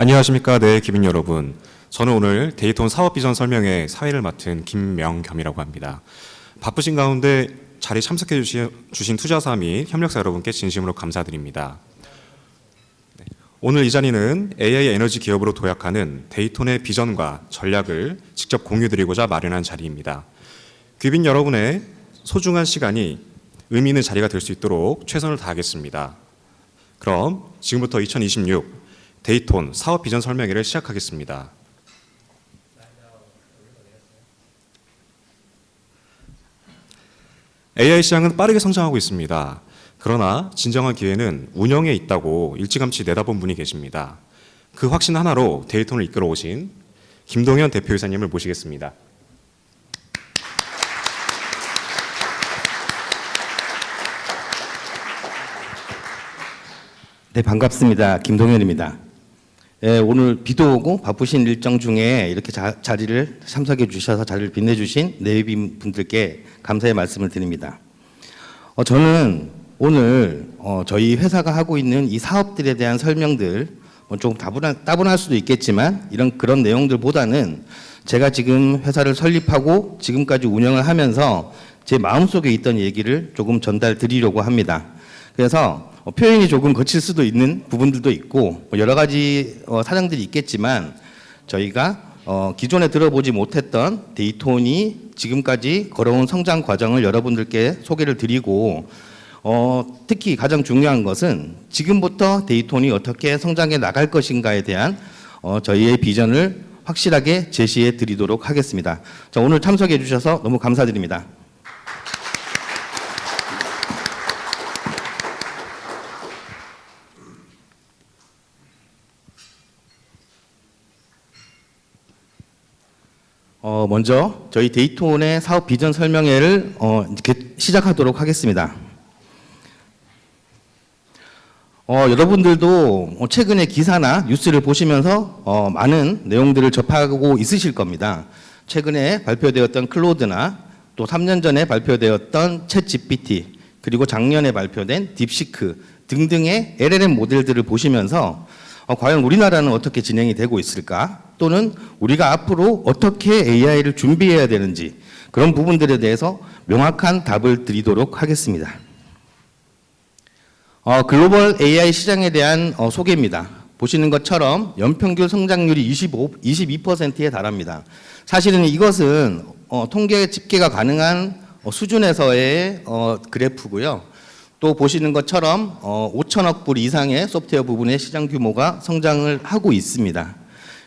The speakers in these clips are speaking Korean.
안녕하십니까. 네, 기빈 여러분. 저는 오늘 데이톤 사업 비전 설명회 사회를 맡은 김명겸이라고 합니다. 바쁘신 가운데 자리 참석해 주신 투자사 및 협력사 여러분께 진심으로 감사드립니다. 오늘 이 자리는 AI 에너지 기업으로 도약하는 데이톤의 비전과 전략을 직접 공유드리고자 마련한 자리입니다. 귀빈 여러분의 소중한 시간이 의미 있는 자리가 될 수 있도록 최선을 다하겠습니다. 그럼 지금부터 2026 데이톤 사업 비전 설명회를 시작하겠습니다. AI 시장은 빠르게 성장하고 있습니다. 그러나 진정한 기회는 운영에 있다고 일찌감치 내다본 분이 계십니다. 그 확신 하나로 데이톤을 이끌어 오신 김동현 대표이사님을 모시겠습니다. 네, 반갑습니다. 김동현입니다. 오늘 비도 오고 바쁘신 일정 중에 이렇게 자리를 참석해 주셔서 자리를 빛내주신 내빈 분들께 감사의 말씀을 드립니다. 저는 오늘 저희 회사가 하고 있는 이 사업들에 대한 설명들 조금 따분할 수도 있겠지만 그런 내용들보다는 제가 지금 회사를 설립하고 지금까지 운영을 하면서 제 마음속에 있던 얘기를 조금 전달 드리려고 합니다. 그래서 표현이 조금 거칠 수도 있는 부분들도 있고 여러 가지 사정들이 있겠지만 저희가 기존에 들어보지 못했던 데이톤이 지금까지 걸어온 성장 과정을 여러분들께 소개를 드리고 특히 가장 중요한 것은 지금부터 데이톤이 어떻게 성장해 나갈 것인가에 대한 저희의 비전을 확실하게 제시해 드리도록 하겠습니다. 자, 오늘 참석해 주셔서 너무 감사드립니다. 먼저 저희 데이톤의 사업 비전 설명회를 시작하도록 하겠습니다. 여러분들도 최근에 기사나 뉴스를 보시면서 많은 내용들을 접하고 있으실 겁니다. 최근에 발표되었던 클로드나 또 3년 전에 발표되었던 챗 GPT 그리고 작년에 발표된 딥시크 등등의 LLM 모델들을 보시면서 과연 우리나라는 어떻게 진행이 되고 있을까? 또는 우리가 앞으로 어떻게 AI를 준비해야 되는지 그런 부분들에 대해서 명확한 답을 드리도록 하겠습니다. 글로벌 AI 시장에 대한 소개입니다. 보시는 것처럼 연평균 성장률이 22%에 달합니다. 사실은 이것은 통계 집계가 가능한 수준에서의 그래프고요. 또 보시는 것처럼 5천억 불 이상의 소프트웨어 부분의 시장 규모가 성장을 하고 있습니다.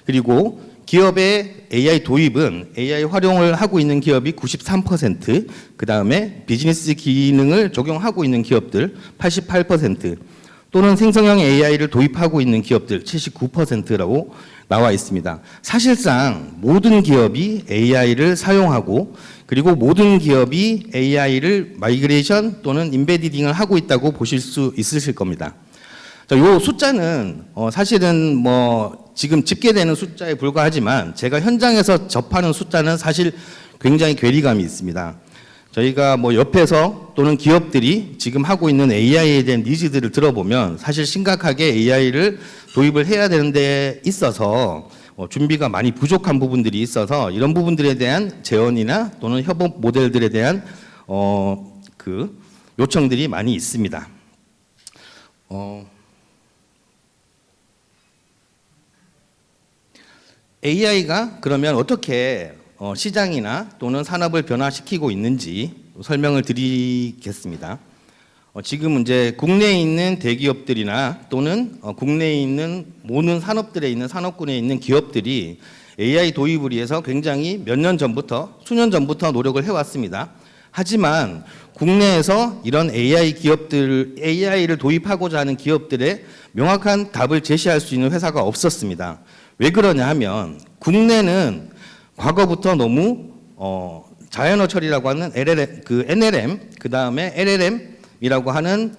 그리고 기업의 AI 도입은 AI 활용을 하고 있는 기업이 93%, 그 다음에 비즈니스 기능을 적용하고 있는 기업들 88%, 또는 생성형 AI를 도입하고 있는 기업들 79%라고 나와 있습니다. 사실상 모든 기업이 AI를 사용하고 그리고 모든 기업이 AI를 마이그레이션 또는 임베디딩을 하고 있다고 보실 수 있으실 겁니다. 자, 요 숫자는 사실은 지금 집계되는 숫자에 불과하지만 제가 현장에서 접하는 숫자는 사실 굉장히 괴리감이 있습니다. 저희가 옆에서 또는 기업들이 지금 하고 있는 AI에 대한 니즈들을 들어보면 사실 심각하게 AI를 도입을 해야 되는 데 있어서 준비가 많이 부족한 부분들이 있어서 이런 부분들에 대한 제언이나 또는 협업 모델들에 대한 요청들이 많이 있습니다. AI가 그러면 어떻게 시장이나 또는 산업을 변화시키고 있는지 설명을 드리겠습니다. 지금 이제 국내에 있는 대기업들이나 또는 국내에 있는 모든 산업들에 있는 산업군에 있는 기업들이 AI 도입을 위해서 굉장히 몇 년 전부터 수년 전부터 노력을 해왔습니다. 하지만 국내에서 이런 AI를 도입하고자 하는 기업들의 명확한 답을 제시할 수 있는 회사가 없었습니다. 왜 그러냐 하면 국내는 과거부터 너무 자연어 처리라고 하는 NLM, 그 다음에 LLM이라고 하는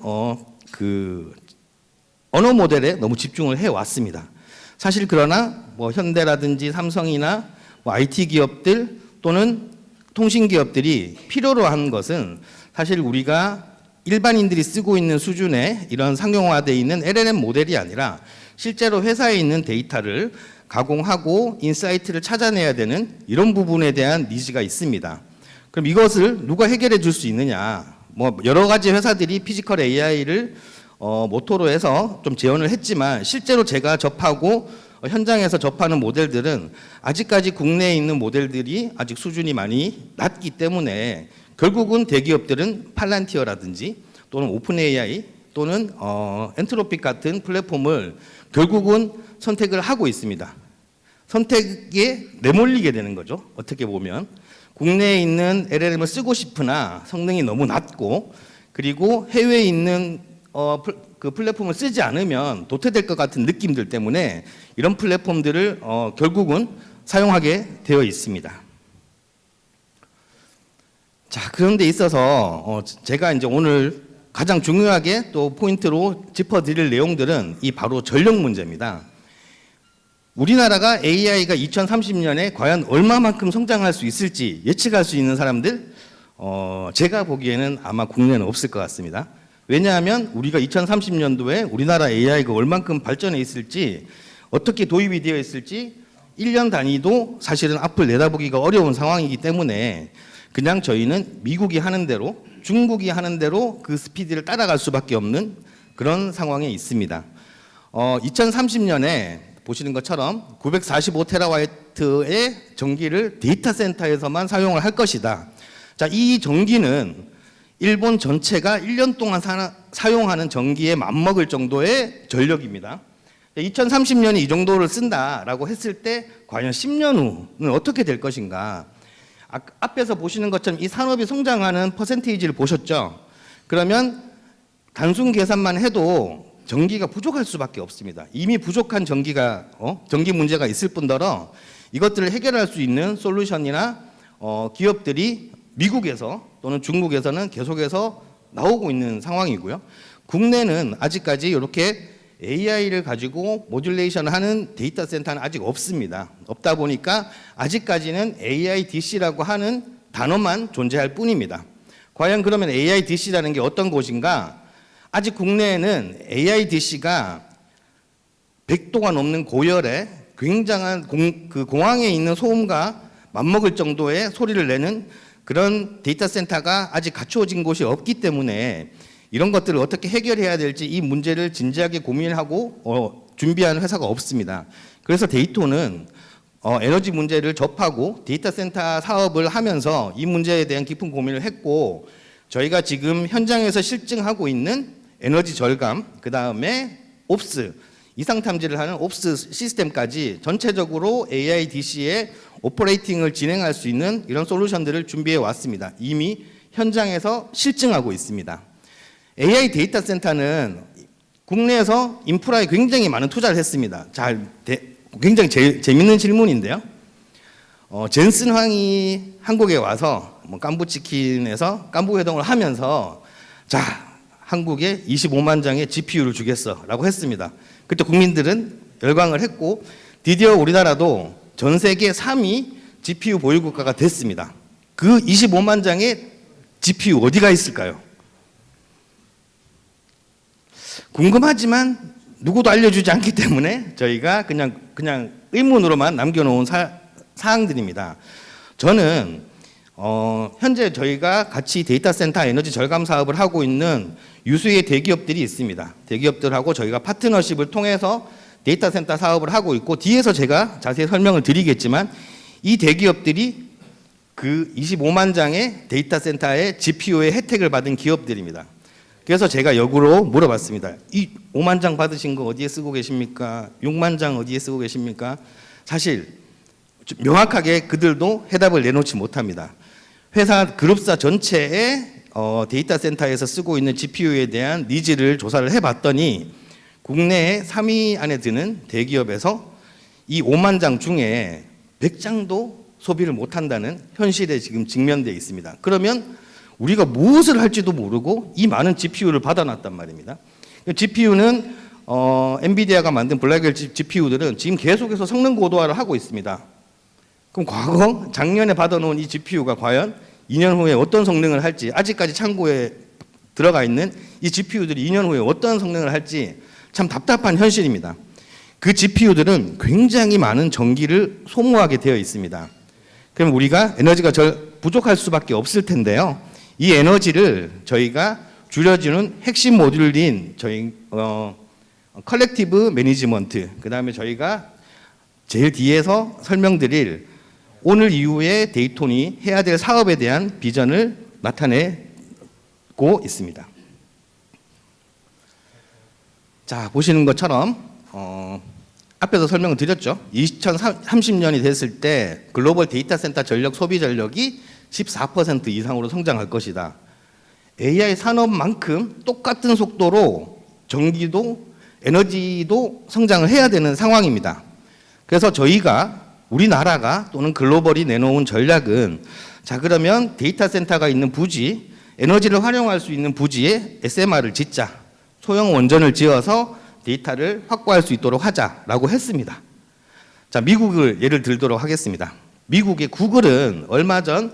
언어 모델에 너무 집중을 해왔습니다. 사실 그러나 현대라든지 삼성이나 IT 기업들 또는 통신 기업들이 필요로 한 것은 사실 우리가 일반인들이 쓰고 있는 수준의 이런 상용화되어 있는 LLM 모델이 아니라 실제로 회사에 있는 데이터를 가공하고 인사이트를 찾아내야 되는 이런 부분에 대한 니즈가 있습니다. 그럼 이것을 누가 해결해 줄 수 있느냐? 뭐 여러 가지 회사들이 피지컬 AI를 모토로 해서 좀 제언을 했지만 실제로 제가 접하고 현장에서 접하는 모델들은 아직까지 국내에 있는 모델들이 아직 수준이 많이 낮기 때문에 결국은 대기업들은 팔란티어라든지 또는 오픈 AI 또는 엔트로픽 같은 플랫폼을 결국은 선택을 하고 있습니다. 선택에 내몰리게 되는 거죠. 어떻게 보면 국내에 있는 LLM을 쓰고 싶으나 성능이 너무 낮고 그리고 해외에 있는 그 플랫폼을 쓰지 않으면 도태될 것 같은 느낌들 때문에 이런 플랫폼들을 결국은 사용하게 되어 있습니다. 자, 그런 데 있어서 제가 이제 오늘 가장 중요하게 또 포인트로 짚어드릴 내용들은 이 바로 전력 문제입니다. 우리나라가 AI가 2030년에 과연 얼마만큼 성장할 수 있을지 예측할 수 있는 사람들, 제가 보기에는 아마 국내는 없을 것 같습니다. 왜냐하면 우리가 2030년도에 우리나라 AI가 얼만큼 발전해 있을지, 어떻게 도입이 되어 있을지 1년 단위도 사실은 앞을 내다보기가 어려운 상황이기 때문에 그냥 저희는 미국이 하는 대로, 중국이 하는 대로 그 스피드를 따라갈 수밖에 없는 그런 상황에 있습니다. 2030년에 보시는 것처럼 945테라와이트의 전기를 데이터 센터에서만 사용을 할 것이다. 자, 이 전기는 일본 전체가 1년 동안 사용하는 전기에 맞먹을 정도의 전력입니다. 2030년이 이 정도를 쓴다라고 했을 때 과연 10년 후는 어떻게 될 것인가? 앞에서 보시는 것처럼 이 산업이 성장하는 퍼센테이지를 보셨죠? 그러면 단순 계산만 해도 전기가 부족할 수밖에 없습니다. 이미 부족한 전기가 전기 문제가 있을 뿐더러 이것들을 해결할 수 있는 솔루션이나 기업들이 미국에서 또는 중국에서는 계속해서 나오고 있는 상황이고요. 국내는 아직까지 이렇게 AI를 가지고 모듈레이션 하는 데이터 센터는 아직 없습니다. 없다 보니까 아직까지는 AIDC라고 하는 단어만 존재할 뿐입니다. 과연 그러면 AIDC라는 게 어떤 곳인가? 아직 국내에는 AIDC가 100도가 넘는 고열에 굉장한 공항에 있는 소음과 맞먹을 정도의 소리를 내는 그런 데이터 센터가 아직 갖추어진 곳이 없기 때문에 이런 것들을 어떻게 해결해야 될지 이 문제를 진지하게 고민하고 준비하는 회사가 없습니다. 그래서 데이토는 에너지 문제를 접하고 데이터 센터 사업을 하면서 이 문제에 대한 깊은 고민을 했고 저희가 지금 현장에서 실증하고 있는 에너지 절감, 그 다음에 옵스, 이상 탐지를 하는 옵스 시스템까지 전체적으로 AIDC의 오퍼레이팅을 진행할 수 있는 이런 솔루션들을 준비해 왔습니다. 이미 현장에서 실증하고 있습니다. AI 데이터 센터는 국내에서 인프라에 굉장히 많은 투자를 했습니다. 굉장히 재밌는 질문인데요. 젠슨 황이 한국에 와서 깐부치킨에서 깐부회동을 하면서 자, 한국에 25만 장의 GPU를 주겠어라고 했습니다. 그때 국민들은 열광을 했고 드디어 우리나라도 전 세계 3위 GPU 보유 국가가 됐습니다. 그 25만 장의 GPU 어디가 있을까요? 궁금하지만 누구도 알려주지 않기 때문에 저희가 그냥 의문으로만 남겨놓은 사항들입니다. 저는 현재 저희가 같이 데이터 센터 에너지 절감 사업을 하고 있는 유수의 대기업들이 있습니다. 대기업들하고 저희가 파트너십을 통해서 데이터 센터 사업을 하고 있고 뒤에서 제가 자세히 설명을 드리겠지만 이 대기업들이 그 25만 장의 데이터 센터의 GPU의 혜택을 받은 기업들입니다. 그래서 제가 역으로 물어봤습니다. 이 5만 장 받으신 거 어디에 쓰고 계십니까? 6만 장 어디에 쓰고 계십니까? 사실 명확하게 그들도 해답을 내놓지 못합니다. 회사 그룹사 전체의 데이터 센터에서 쓰고 있는 GPU에 대한 니즈를 조사를 해봤더니 국내에 3위 안에 드는 대기업에서 이 5만 장 중에 100장도 소비를 못한다는 현실에 지금 직면되어 있습니다. 그러면 우리가 무엇을 할지도 모르고 이 많은 GPU를 받아놨단 말입니다. GPU는 엔비디아가 만든 블랙웰 GPU들은 지금 계속해서 성능 고도화를 하고 있습니다. 그럼 작년에 받아놓은 이 GPU가 과연 2년 후에 어떤 성능을 할지, 아직까지 창고에 들어가 있는 이 GPU들이 2년 후에 어떤 성능을 할지 참 답답한 현실입니다. 그 GPU들은 굉장히 많은 전기를 소모하게 되어 있습니다. 그럼 우리가 에너지가 부족할 수밖에 없을 텐데요. 이 에너지를 저희가 줄여주는 핵심 모듈인 저희 컬렉티브 매니지먼트, 그다음에 저희가 제일 뒤에서 설명드릴 오늘 이후에 데이톤이 해야 될 사업에 대한 비전을 나타내고 있습니다. 자, 보시는 것처럼 앞에서 설명을 드렸죠. 2030년이 됐을 때 글로벌 데이터 센터 전력 소비 전력이 14% 이상으로 성장할 것이다. AI 산업만큼 똑같은 속도로 전기도 에너지도 성장을 해야 되는 상황입니다. 그래서 저희가 우리나라가 또는 글로벌이 내놓은 전략은, 자 그러면 데이터 센터가 있는 부지, 에너지를 활용할 수 있는 부지에 SMR을 짓자, 소형 원전을 지어서 데이터를 확보할 수 있도록 하자라고 했습니다. 자, 미국을 예를 들도록 하겠습니다. 미국의 구글은 얼마 전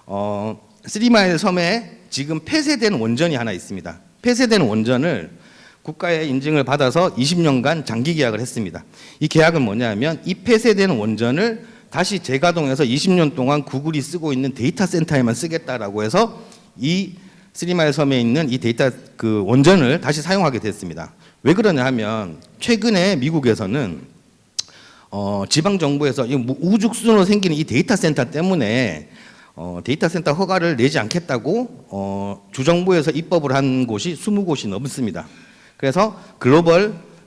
3마일 섬에 지금 폐쇄된 원전이 하나 있습니다. 폐쇄된 원전을 국가의 인증을 받아서 20년간 장기 계약을 했습니다. 이 계약은 뭐냐면 이 폐쇄된 원전을 다시 재가동해서 20년 동안 구글이 쓰고 있는 데이터 센터에만 쓰겠다라고 해서 이 3마일 섬에 있는 이 데이터 그 원전을 다시 사용하게 됐습니다. 왜 그러냐 하면 최근에 미국에서는 지방 정부에서 우죽순으로 생기는 이 데이터 센터 때문에 데이터 센터 허가를 내지 않겠다고 주정부에서 입법을 한 곳이 20곳이 넘습니다. 그래서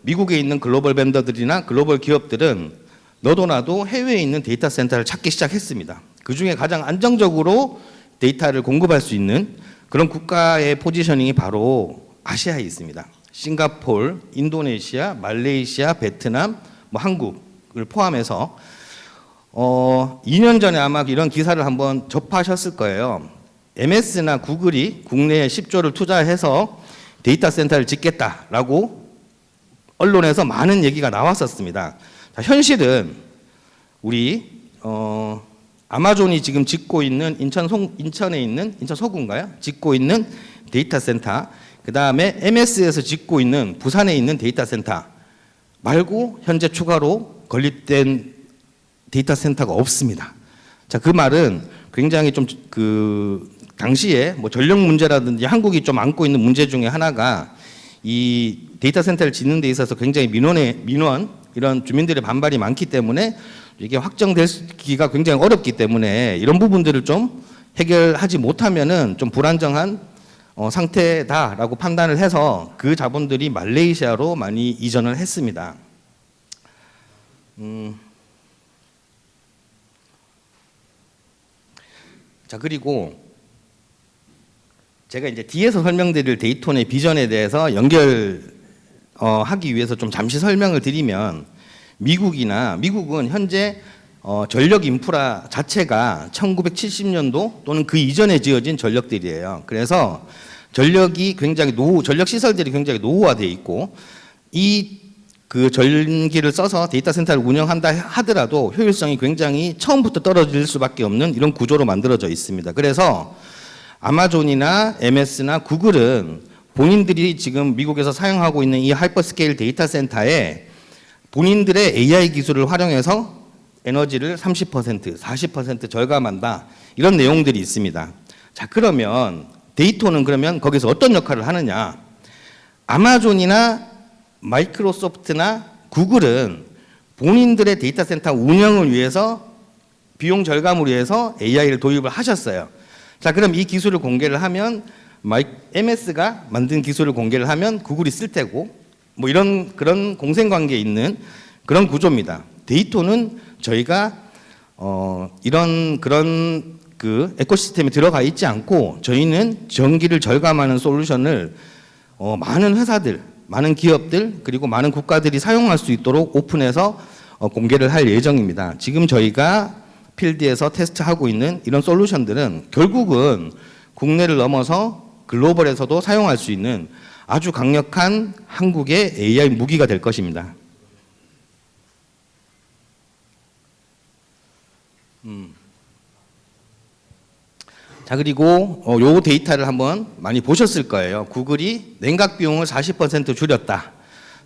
미국에 있는 글로벌 벤더들이나 글로벌 기업들은 너도 나도 해외에 있는 데이터 센터를 찾기 시작했습니다. 그 중에 가장 안정적으로 데이터를 공급할 수 있는 그런 국가의 포지셔닝이 바로 아시아에 있습니다. 싱가포르, 인도네시아, 말레이시아, 베트남, 한국을 포함해서 2년 전에 아마 이런 기사를 한번 접하셨을 거예요. MS나 구글이 국내에 10조를 투자해서 데이터 센터를 짓겠다라고 언론에서 많은 얘기가 나왔었습니다. 자, 현실은 우리 아마존이 지금 짓고 있는 인천에 있는 인천 서구인가요? 짓고 있는 데이터 센터, 그 다음에 MS에서 짓고 있는 부산에 있는 데이터 센터 말고 현재 추가로 건립된 데이터 센터가 없습니다. 자, 그 말은 굉장히 좀 당시에 전력 문제라든지 한국이 좀 안고 있는 문제 중에 하나가 이 데이터 센터를 짓는 데 있어서 굉장히 민원 이런 주민들의 반발이 많기 때문에 이게 확정되기가 굉장히 어렵기 때문에 이런 부분들을 좀 해결하지 못하면은 좀 불안정한 상태다라고 판단을 해서 그 자본들이 말레이시아로 많이 이전을 했습니다. 자, 그리고 제가 이제 뒤에서 설명드릴 데이톤의 비전에 대해서 하기 위해서 좀 잠시 설명을 드리면 미국은 현재 전력 인프라 자체가 1970년도 또는 그 이전에 지어진 전력들이에요. 그래서 전력이 굉장히 전력 시설들이 굉장히 노후화되어 있고 그 전기를 써서 데이터 센터를 운영한다 하더라도 효율성이 굉장히 처음부터 떨어질 수밖에 없는 이런 구조로 만들어져 있습니다. 그래서 아마존이나 MS나 구글은 본인들이 지금 미국에서 사용하고 있는 이 하이퍼스케일 데이터 센터에 본인들의 AI 기술을 활용해서 에너지를 30%, 40% 절감한다. 이런 내용들이 있습니다. 자, 그러면 데이톤은 그러면 거기서 어떤 역할을 하느냐? 아마존이나 마이크로소프트나 구글은 본인들의 데이터 센터 운영을 위해서 비용 절감을 위해서 AI를 도입을 하셨어요. 자, 그럼 이 기술을 공개를 하면 MS가 만든 기술을 공개를 하면 구글이 쓸 테고 그런 공생관계에 있는 그런 구조입니다. 데이톤은 저희가 그런 에코시스템에 들어가 있지 않고 저희는 전기를 절감하는 솔루션을 많은 회사들, 많은 기업들 그리고 많은 국가들이 사용할 수 있도록 오픈해서 공개를 할 예정입니다. 지금 저희가 필드에서 테스트하고 있는 이런 솔루션들은 결국은 국내를 넘어서 글로벌에서도 사용할 수 있는 아주 강력한 한국의 AI 무기가 될 것입니다. 자, 그리고 요 데이터를 한번 많이 보셨을 거예요. 구글이 냉각 비용을 40% 줄였다.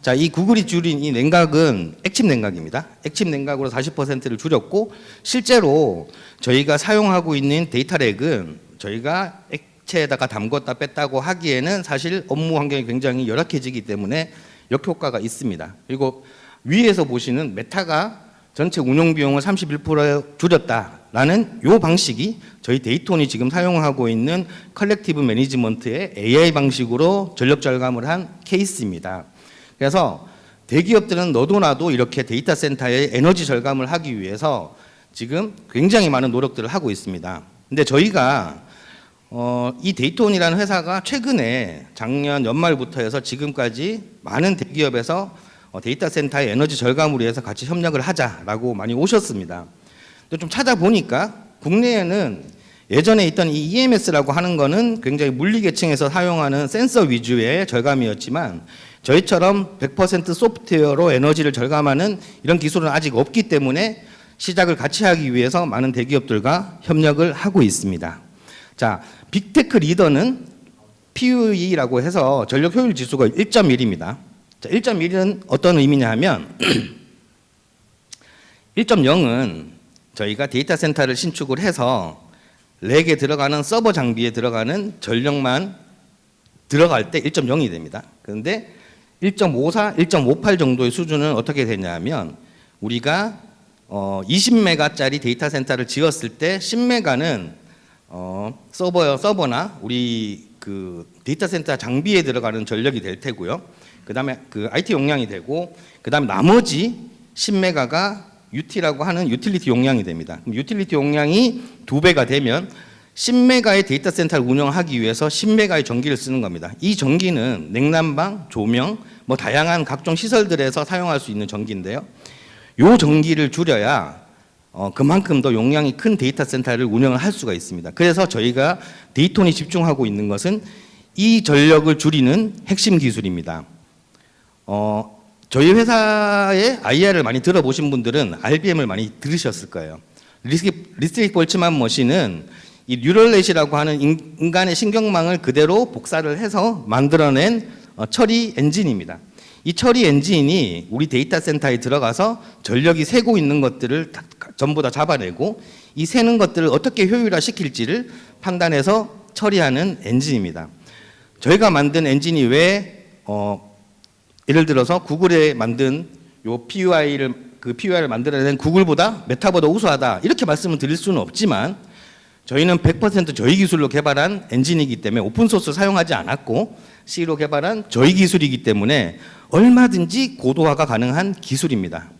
자, 이 구글이 줄인 이 냉각은 액침 냉각입니다. 액침 냉각으로 40%를 줄였고 실제로 저희가 사용하고 있는 데이터렉은 저희가 액체에다가 담궜다 뺐다고 하기에는 사실 업무 환경이 굉장히 열악해지기 때문에 역효과가 있습니다. 그리고 위에서 보시는 메타가 전체 운영 비용을 31% 줄였다라는 이 방식이 저희 데이톤이 지금 사용하고 있는 컬렉티브 매니지먼트의 AI 방식으로 전력 절감을 한 케이스입니다. 그래서 대기업들은 너도 나도 이렇게 데이터 센터의 에너지 절감을 하기 위해서 지금 굉장히 많은 노력들을 하고 있습니다. 근데 저희가 이 데이톤이라는 회사가 최근에 작년 연말부터 해서 지금까지 많은 대기업에서 데이터 센터의 에너지 절감을 위해서 같이 협력을 하자라고 많이 오셨습니다. 근데 좀 찾아보니까 국내에는 예전에 있던 이 EMS라고 하는 거는 굉장히 물리 계층에서 사용하는 센서 위주의 절감이었지만 저희처럼 100% 소프트웨어로 에너지를 절감하는 이런 기술은 아직 없기 때문에 시작을 같이 하기 위해서 많은 대기업들과 협력을 하고 있습니다. 자, 빅테크 리더는 PUE라고 해서 전력 효율 지수가 1.1입니다. 자, 1.1은 어떤 의미냐 하면 1.0은 저희가 데이터 센터를 신축을 해서 렉에 들어가는 서버 장비에 들어가는 전력만 들어갈 때 1.0이 됩니다. 그런데 1.54, 1.58 정도의 수준은 어떻게 되냐면 우리가 20메가짜리 데이터 센터를 지었을 때 10메가는 서버나 우리 그 데이터 센터 장비에 들어가는 전력이 될 테고요. 그다음에 그 IT 용량이 되고 그다음에 나머지 10메가가 UT라고 하는 유틸리티 용량이 됩니다. 그럼 유틸리티 용량이 2배가 되면 10메가의 데이터 센터를 운영하기 위해서 10메가의 전기를 쓰는 겁니다. 이 전기는 냉난방, 조명, 뭐 다양한 각종 시설들에서 사용할 수 있는 전기인데요. 이 전기를 줄여야 그만큼 더 용량이 큰 데이터 센터를 운영을 할 수가 있습니다. 그래서 저희가 데이톤이 집중하고 있는 것은 이 전력을 줄이는 핵심 기술입니다. 저희 회사의 IR을 많이 들어보신 분들은 RBM을 많이 들으셨을 거예요. 리스트릭트 볼츠만 머신은 이 뉴럴넷이라고 하는 인간의 신경망을 그대로 복사를 해서 만들어낸 처리 엔진입니다. 이 처리 엔진이 우리 데이터 센터에 들어가서 전력이 새고 있는 것들을 전부 다 잡아내고 이 새는 것들을 어떻게 효율화시킬지를 판단해서 처리하는 엔진입니다. 저희가 만든 엔진이 왜 예를 들어서 구글에 만든 요 PUI를 만들어낸 구글보다 메타보다 우수하다 이렇게 말씀을 드릴 수는 없지만 저희는 100% 저희 기술로 개발한 엔진이기 때문에 오픈소스 사용하지 않았고 C로 개발한 저희 기술이기 때문에 얼마든지 고도화가 가능한 기술입니다.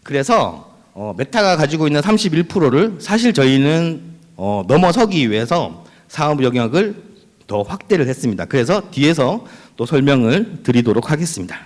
그래서 메타가 가지고 있는 31%를 사실 저희는 넘어서기 위해서 사업 영역을 더 확대를 했습니다. 그래서 뒤에서 또 설명을 드리도록 하겠습니다.